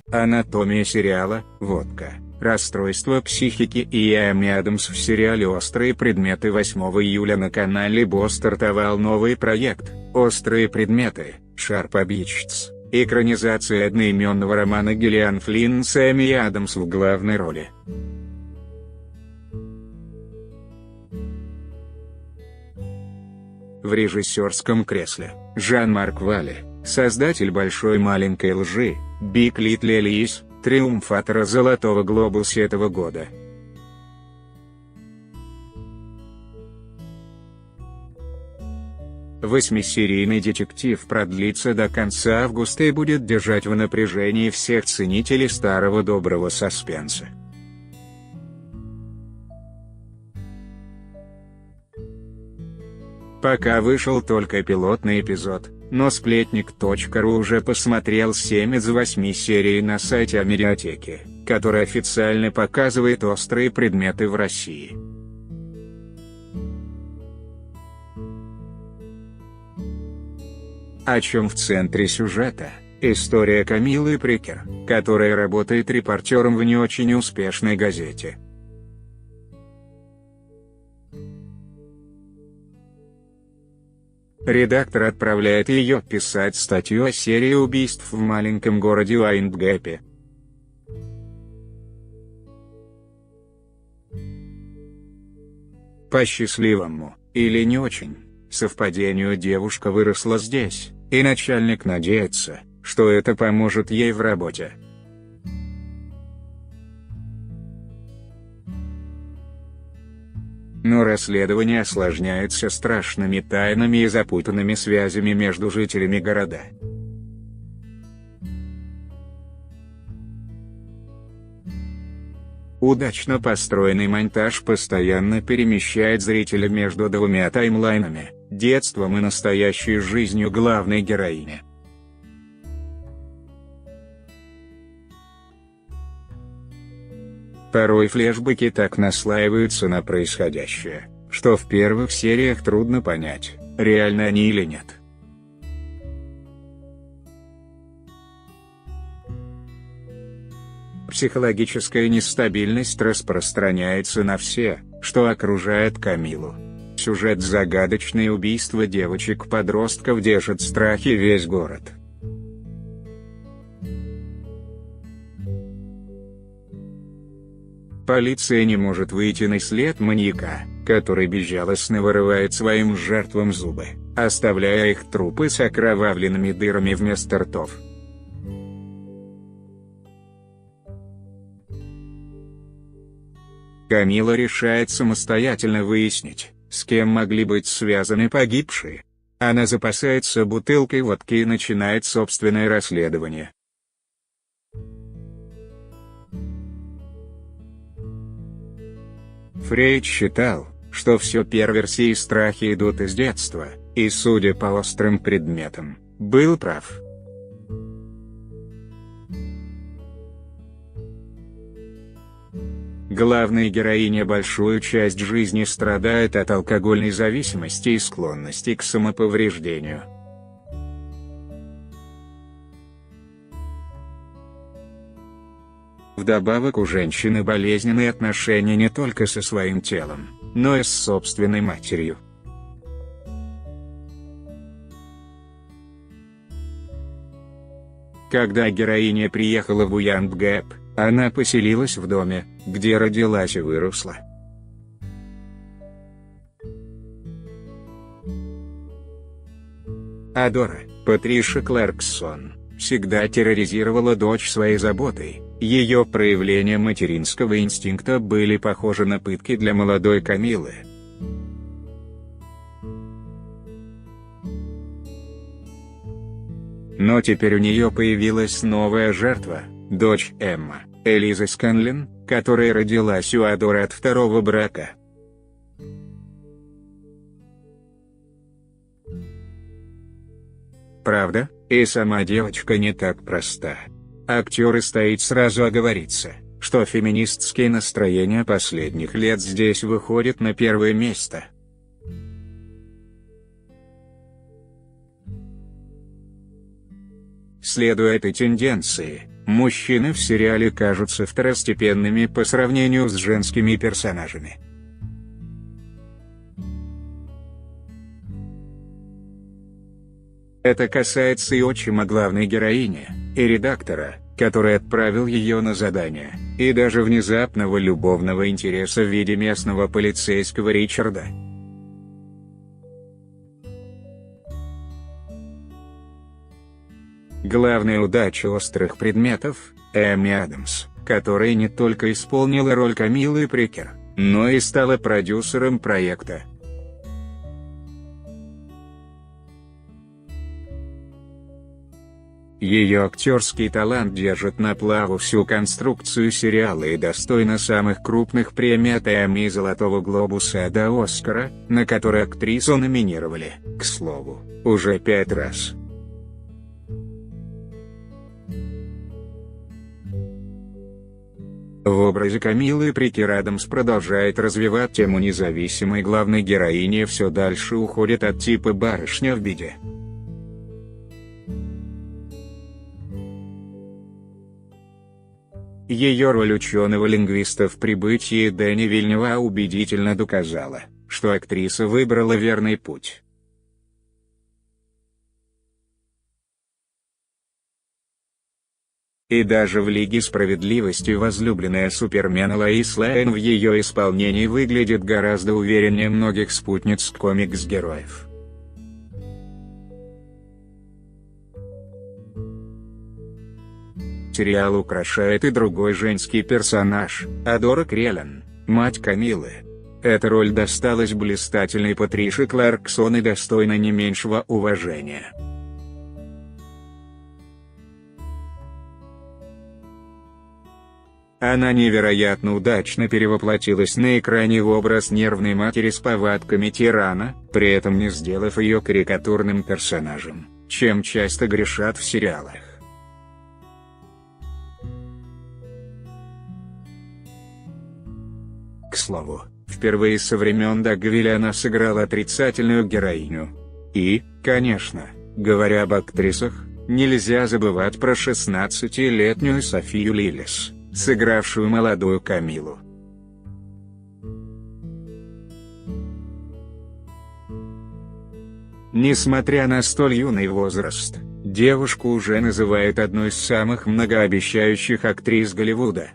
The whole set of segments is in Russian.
Анатомия сериала, водка, расстройство психики и Эми Адамс в сериале «Острые предметы». 8 июля на канале БОСС стартовал новый проект «Острые предметы. Sharp Objects», экранизация одноименного романа Гиллиан Флинн с Эми Адамс в главной роли. В режиссерском кресле Жан-Марк Вале, создатель «Большой маленькой лжи», Big Little Lies, триумфатора «Золотого глобуса» этого года. Восьмисерийный детектив продлится до конца августа и будет держать в напряжении всех ценителей старого доброго саспенса. Пока вышел только пилотный эпизод, но Сплетник.ру уже посмотрел 7 из 8 серий на сайте Амедиатеки, который официально показывает «Острые предметы» в России. О чем в центре сюжета? История Камиллы Прикер, которая работает репортером в не очень успешной газете. Редактор отправляет ее писать статью о серии убийств в маленьком городе Уайндгэпе. По счастливому, или не очень, совпадению девушка выросла здесь, и начальник надеется, что это поможет ей в работе. Но расследование осложняется страшными тайнами и запутанными связями между жителями города. Удачно построенный монтаж постоянно перемещает зрителя между двумя таймлайнами, детством и настоящей жизнью главной героини. Порой флешбеки так наслаиваются на происходящее, что в первых сериях трудно понять, реально они или нет. Психологическая нестабильность распространяется на все, что окружает Камиллу. Сюжет загадочное убийство девочек-подростков держит в страхе весь город. Полиция не может выйти на след маньяка, который безжалостно вырывает своим жертвам зубы, оставляя их трупы с окровавленными дырами вместо ртов. Камилла решает самостоятельно выяснить, с кем могли быть связаны погибшие. Она запасается бутылкой водки и начинает собственное расследование. Фрейд считал, что все перверсии и страхи идут из детства, и, судя по острым предметам, был прав. Главная героиня большую часть жизни страдает от алкогольной зависимости и склонности к самоповреждению. Вдобавок у женщины болезненные отношения не только со своим телом, но и с собственной матерью. Когда героиня приехала в Уайндгэп, она поселилась в доме, где родилась и выросла. Адора, Патриша Клэрксон, всегда терроризировала дочь своей заботой. Ее проявления материнского инстинкта были похожи на пытки для молодой Камиллы. Но теперь у нее появилась новая жертва, дочь Эмма, Элиза Сканлин, которая родилась у Адоры от второго брака. Правда, и сама девочка не так проста. Актеры стоит сразу оговориться, что феминистские настроения последних лет здесь выходят на первое место. Следуя этой тенденции, Мужчины в сериале кажутся второстепенными по сравнению с женскими персонажами. Это касается и отчима главной героини, и редактора, который отправил ее на задание, и даже внезапного любовного интереса в виде местного полицейского Ричарда. Главная удача «Острых предметов» – Эми Адамс, которая не только исполнила роль Камиллы Прикер, но и стала продюсером проекта. Ее актерский талант держит на плаву всю конструкцию сериала и достойна самых крупных премий от Эмми и Золотого глобуса до Оскара, на который актрису номинировали, к слову, уже 5 раз. В образе Камиллы Прикер Адамс продолжает развивать тему независимой главной героини и все дальше уходит от типа барышня в беде. Ее роль ученого-лингвиста в «Прибытии» Дэни Вильнева убедительно доказала, что актриса выбрала верный путь. И даже в «Лиге справедливости» возлюбленная Супермена Лоис Лейн в ее исполнении выглядит гораздо увереннее многих спутниц комикс-героев. Сериал украшает и другой женский персонаж – Адора Креллен, мать Камиллы. Эта роль досталась блистательной Патрише Кларксон и достойна не меньшего уважения. Она невероятно удачно перевоплотилась на экране в образ нервной матери с повадками тирана, при этом не сделав ее карикатурным персонажем, чем часто грешат в сериалах. К слову, впервые со времен Дагвилля она сыграла отрицательную героиню. И, конечно, говоря об актрисах, нельзя забывать про 16-летнюю Софию Лиллис, сыгравшую молодую Камиллу. Несмотря на столь юный возраст, девушку уже называют одной из самых многообещающих актрис Голливуда.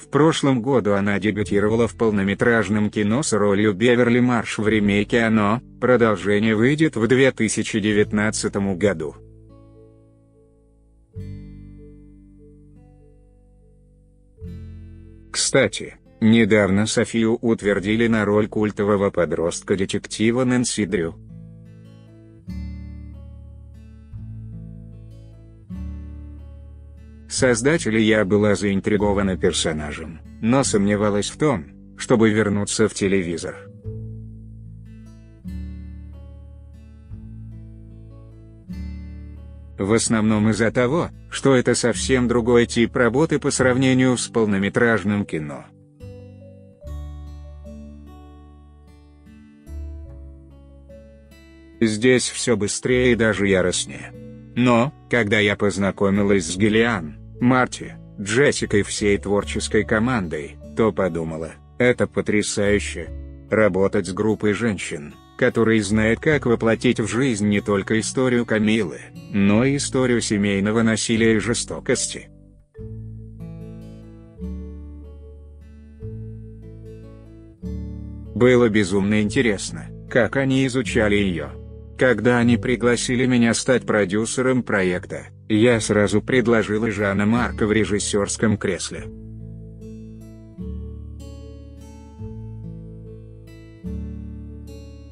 В прошлом году она дебютировала в полнометражном кино с ролью Беверли Марш в ремейке «Оно», продолжение выйдет в 2019 году. Кстати, недавно Софию утвердили на роль культового подростка-детектива Нэнси Дрю. Создатель и я была заинтригована персонажем, но сомневалась в том, чтобы вернуться в телевизор. В основном из-за того, что это совсем другой тип работы по сравнению с полнометражным кино. Здесь все быстрее и даже яростнее. Но, когда я познакомилась с Гиллиан, Марти, Джессикой и всей творческой командой, то подумала, это потрясающе. Работать с группой женщин, которые знают, как воплотить в жизнь не только историю Камиллы, но и историю семейного насилия и жестокости. Было безумно интересно, как они изучали ее. Когда они пригласили меня стать продюсером проекта, я сразу предложила Жана Марка в режиссерском кресле.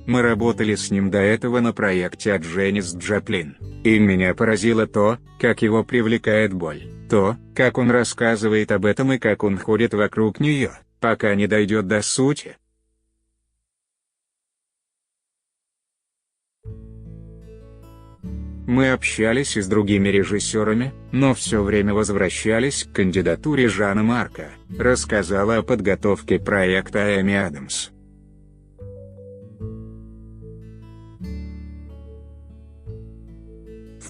Мы работали с ним до этого на проекте от Дженнис Джоплин, и меня поразило то, как его привлекает боль, то, как он рассказывает об этом и как он ходит вокруг нее, пока не дойдет до сути. Мы общались и с другими режиссерами, но все время возвращались к кандидатуре Жана Марка, рассказала о подготовке проекта Эми Адамс.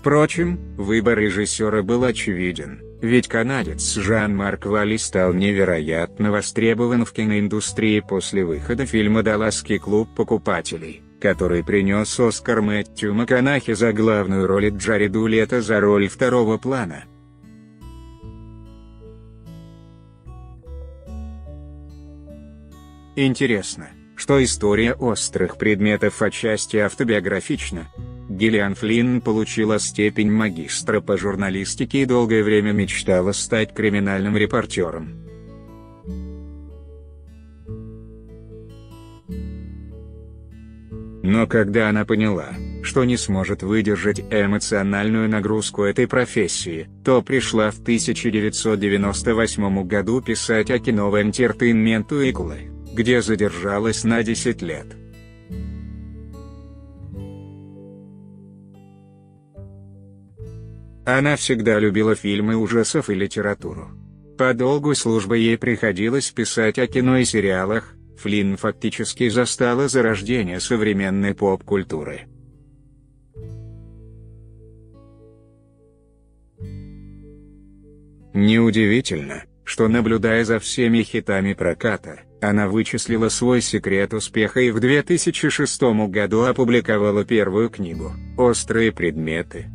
Впрочем, выбор режиссера был очевиден, ведь канадец Жан-Марк Валли стал невероятно востребован в киноиндустрии после выхода фильма «Далласский клуб покупателей», который принес Оскар Мэттью МакКонахи за главную роль и Джареду Лето за роль второго плана. Интересно, что история «Острых предметов» отчасти автобиографична. Гиллиан Флинн получила степень магистра по журналистике и долгое время мечтала стать криминальным репортером. Но когда она поняла, что не сможет выдержать эмоциональную нагрузку этой профессии, то пришла в 1998 году писать о кино в Entertainment Weekly, где задержалась на 10 лет. Она всегда любила фильмы ужасов и литературу. По долгу службы ей приходилось писать о кино и сериалах. Флинн фактически застала зарождение современной поп-культуры. Неудивительно, что, наблюдая за всеми хитами проката, она вычислила свой секрет успеха и в 2006 году опубликовала первую книгу «Острые предметы».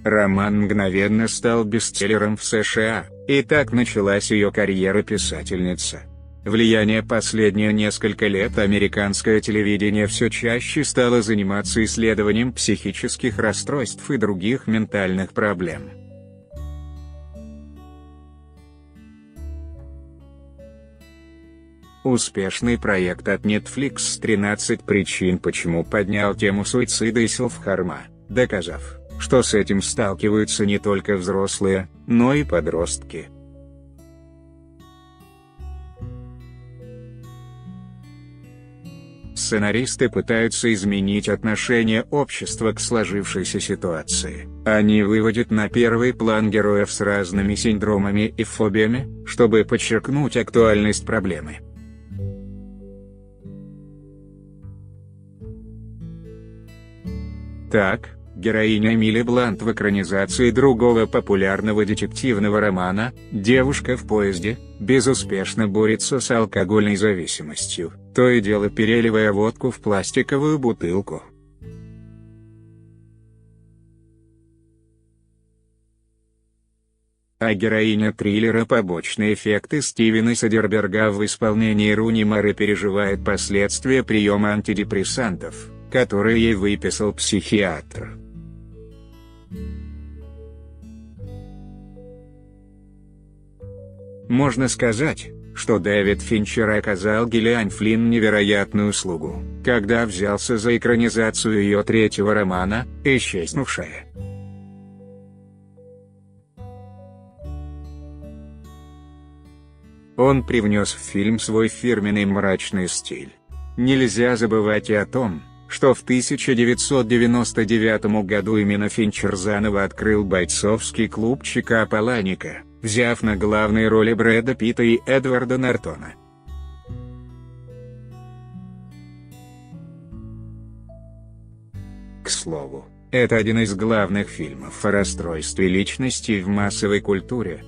Роман мгновенно стал бестселлером в США, и так началась ее карьера писательницы. Влияние последние несколько лет американское телевидение все чаще стало заниматься исследованием психических расстройств и других ментальных проблем. Успешный проект от Netflix «13 причин почему» поднял тему суицида и селф-харма, доказав, что с этим сталкиваются не только взрослые, но и подростки. Сценаристы пытаются изменить отношение общества к сложившейся ситуации. Они выводят на первый план героев с разными синдромами и фобиями, чтобы подчеркнуть актуальность проблемы. Так, героиня Эмили Блант в экранизации другого популярного детективного романа «Девушка в поезде» безуспешно борется с алкогольной зависимостью, то и дело переливая водку в пластиковую бутылку. А героиня триллера «Побочные эффекты» Стивена Содерберга в исполнении Руни Мары переживает последствия приема антидепрессантов, которые ей выписал психиатр. Можно сказать, что Дэвид Финчер оказал Гиллиан Флинн невероятную услугу, когда взялся за экранизацию ее третьего романа «Исчезнувшая». Он привнес в фильм свой фирменный мрачный стиль. Нельзя забывать и о том, что в 1999 году именно Финчер заново открыл бойцовский клуб ЧК Паланика, взяв на главные роли Брэда Питта и Эдварда Нортона. К слову, это один из главных фильмов о расстройстве личности в массовой культуре.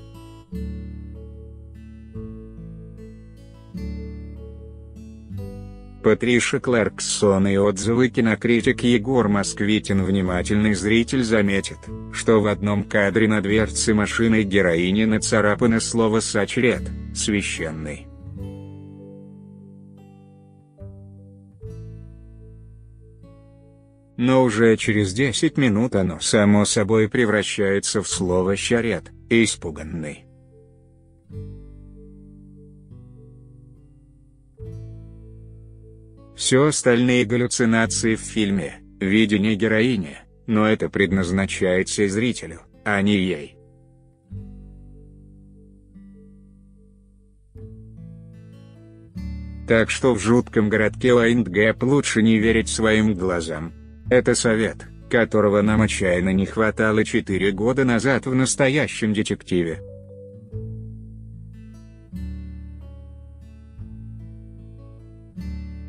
Патриша Кларксон и отзывы. Кинокритик Егор Москвитин. Внимательный зритель заметит, что в одном кадре на дверце машины героини нацарапано слово «сачрет» — «священный». Но уже через 10 минут оно само собой превращается в слово «щарет» — «испуганный». Все остальные галлюцинации в фильме – видение героини, но это предназначается и зрителю, а не ей. Так что в жутком городке Уайндгэп лучше не верить своим глазам. Это совет, которого нам отчаянно не хватало 4 года назад в настоящем детективе.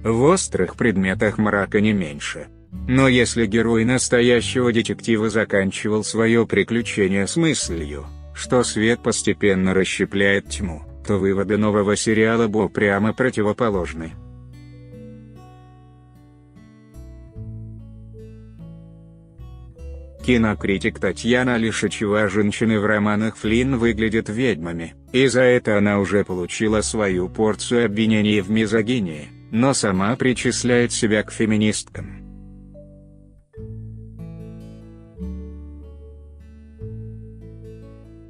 В «Острых предметах» мрака не меньше. Но если герой настоящего детектива заканчивал свое приключение с мыслью, что свет постепенно расщепляет тьму, то выводы нового сериала прямо противоположны. Кинокритик Татьяна Лишичева: женщины в романах Флинн выглядят ведьмами, и за это она уже получила свою порцию обвинений в мизогинии, но сама причисляет себя к феминисткам.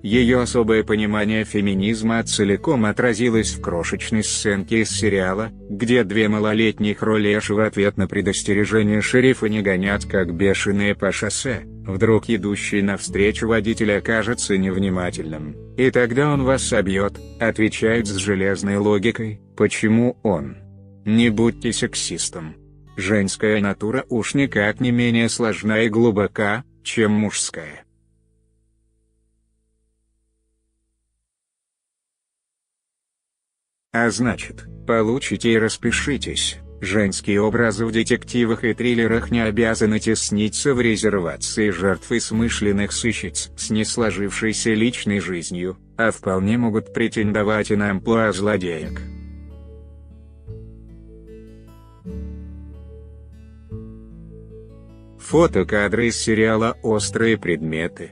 Ее особое понимание феминизма целиком отразилось в крошечной сценке из сериала, где две малолетних Ролеши в ответ на предостережение шерифа не гонять как бешеные по шоссе, вдруг идущий навстречу водитель окажется невнимательным, и тогда он вас собьет, отвечают с железной логикой: почему он? Не будьте сексистом. Женская натура уж никак не менее сложна и глубока, чем мужская. А значит, получите и распишитесь. Женские образы в детективах и триллерах не обязаны тесниться в резервации жертв и смышленных сыщиц с несложившейся личной жизнью, а вполне могут претендовать и на амплуа злодеек. Фотокадры из сериала «Острые предметы».